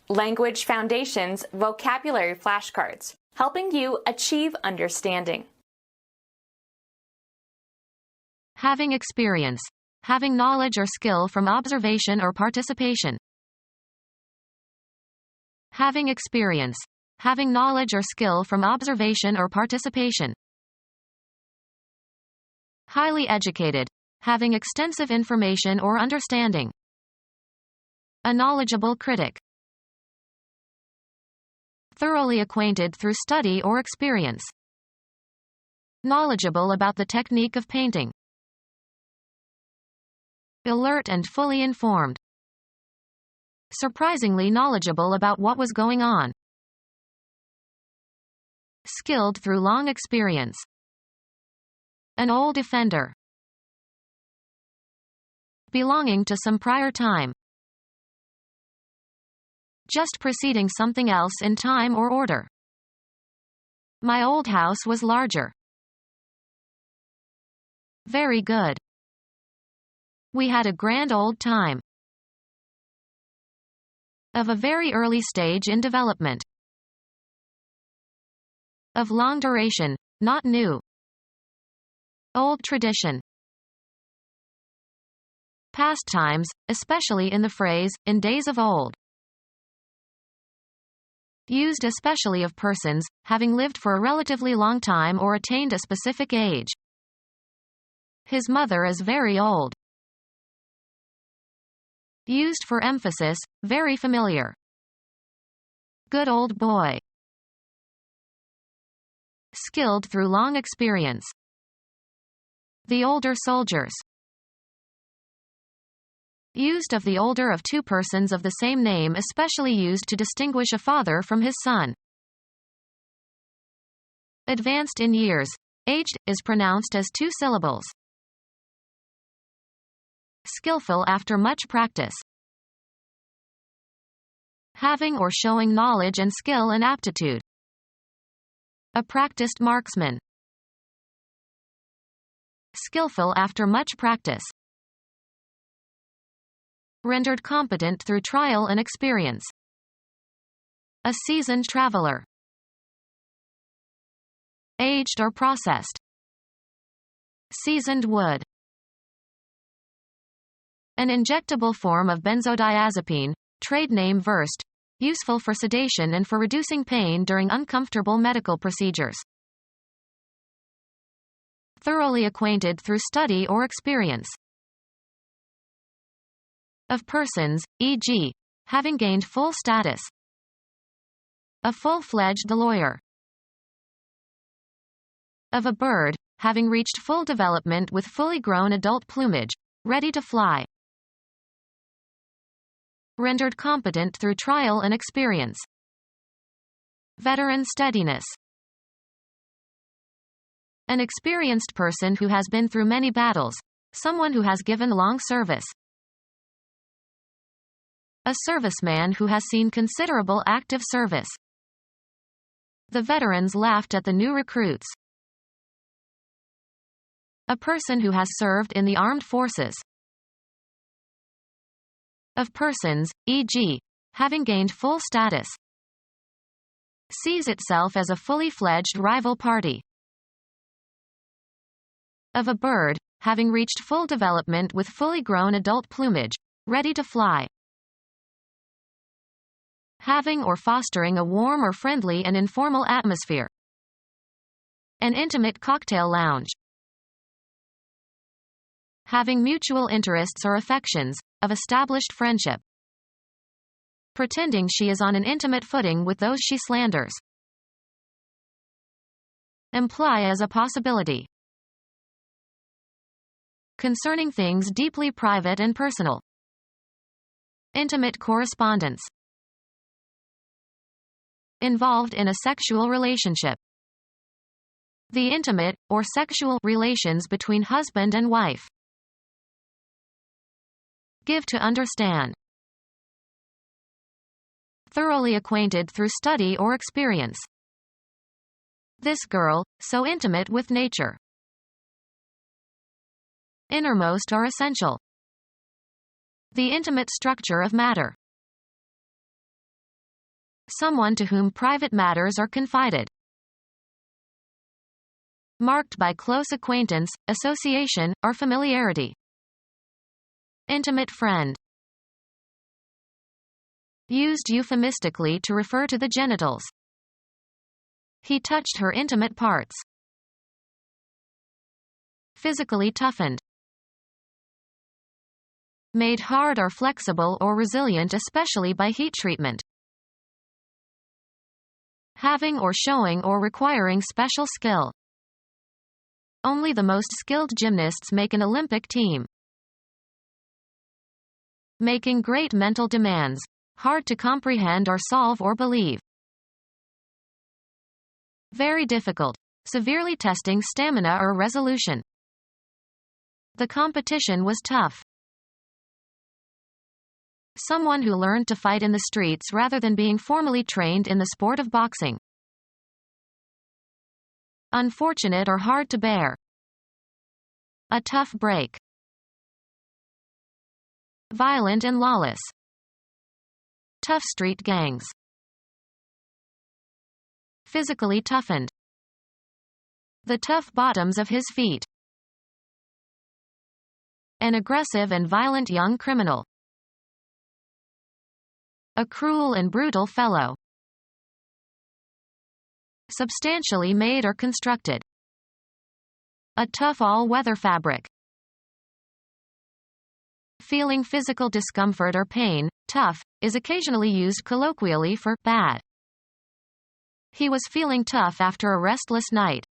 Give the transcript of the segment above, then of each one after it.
Language Foundations Vocabulary Flashcards, helping you achieve understanding. Having experience. Having knowledge or skill from observation or participation. Having experience. Having knowledge or skill from observation or participation. Highly educated. Having extensive information or understanding. A knowledgeable critic. Thoroughly acquainted through study or experience. Knowledgeable about the technique of painting. Alert and fully informed. Surprisingly knowledgeable about what was going on. Skilled through long experience. An old offender. Belonging to some prior time. Just preceding something else in time or order. My old house was larger. Very good. We had a grand old time. Of a very early stage in development. Of long duration, not new. Old tradition. Past times, especially in the phrase, in days of old. Used especially of persons, having lived for a relatively long time or attained a specific age. His mother is very old. Used for emphasis, very familiar. Good old boy. Skilled through long experience. The older soldiers. Used of the older of two persons of the same name, especially used to distinguish a father from his son. Advanced in years. Aged is pronounced as two syllables. Skillful after much practice. Having or showing knowledge and skill and aptitude. A practiced marksman. Skillful after much practice. Rendered competent through trial and experience. A seasoned traveler. Aged or processed. Seasoned wood. An injectable form of benzodiazepine, trade name Versed, useful for sedation and for reducing pain during uncomfortable medical procedures. Thoroughly acquainted through study or experience. Of persons, e.g., having gained full status. A full-fledged lawyer. Of a bird, having reached full development with fully grown adult plumage, ready to fly. Rendered competent through trial and experience. Veteran steadiness. An experienced person who has been through many battles, someone who has given long service. A serviceman who has seen considerable active service. The veterans laughed at the new recruits. A person who has served in the armed forces. Of persons, e.g., having gained full status. Sees itself as a fully fledged rival party. Of a bird, having reached full development with fully grown adult plumage, ready to fly. Having or fostering a warm or friendly and informal atmosphere. An intimate cocktail lounge. Having mutual interests or affections, of established friendship. Pretending she is on an intimate footing with those she slanders. Imply as a possibility. Concerning things deeply private and personal. Intimate correspondence. Involved in a sexual relationship. The intimate, or sexual, relations between husband and wife. Give to understand. Thoroughly acquainted through study or experience. This girl, so intimate with nature. Innermost or essential. The intimate structure of matter. someone to whom private matters are confided. Marked by close acquaintance, association, or familiarity. Intimate friend. Used euphemistically to refer to the genitals. He touched her intimate parts. Physically toughened. Made hard or flexible or resilient, especially by heat treatment. Having or showing or requiring special skill. Only the most skilled gymnasts make an Olympic team. Making great mental demands. Hard to comprehend or solve or believe. Very difficult. Severely testing stamina or resolution. The competition was tough. Someone who learned to fight in the streets rather than being formally trained in the sport of boxing. Unfortunate or hard to bear. A tough break. Violent and lawless. Tough street gangs. Physically toughened. The tough bottoms of his feet. An aggressive and violent young criminal. A cruel and brutal fellow. Substantially made or constructed. A tough all-weather fabric. Feeling physical discomfort or pain, tough, is occasionally used colloquially for bad. He was feeling tough after a restless night.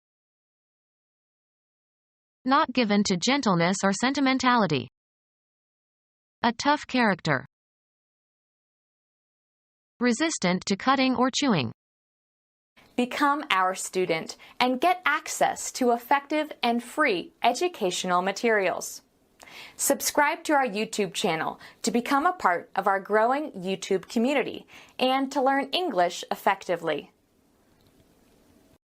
Not given to gentleness or sentimentality. A tough character. Resistant to cutting or chewing. Become our student and get access to effective and free educational materials. Subscribe to our YouTube channel to become a part of our growing YouTube community and to learn English effectively.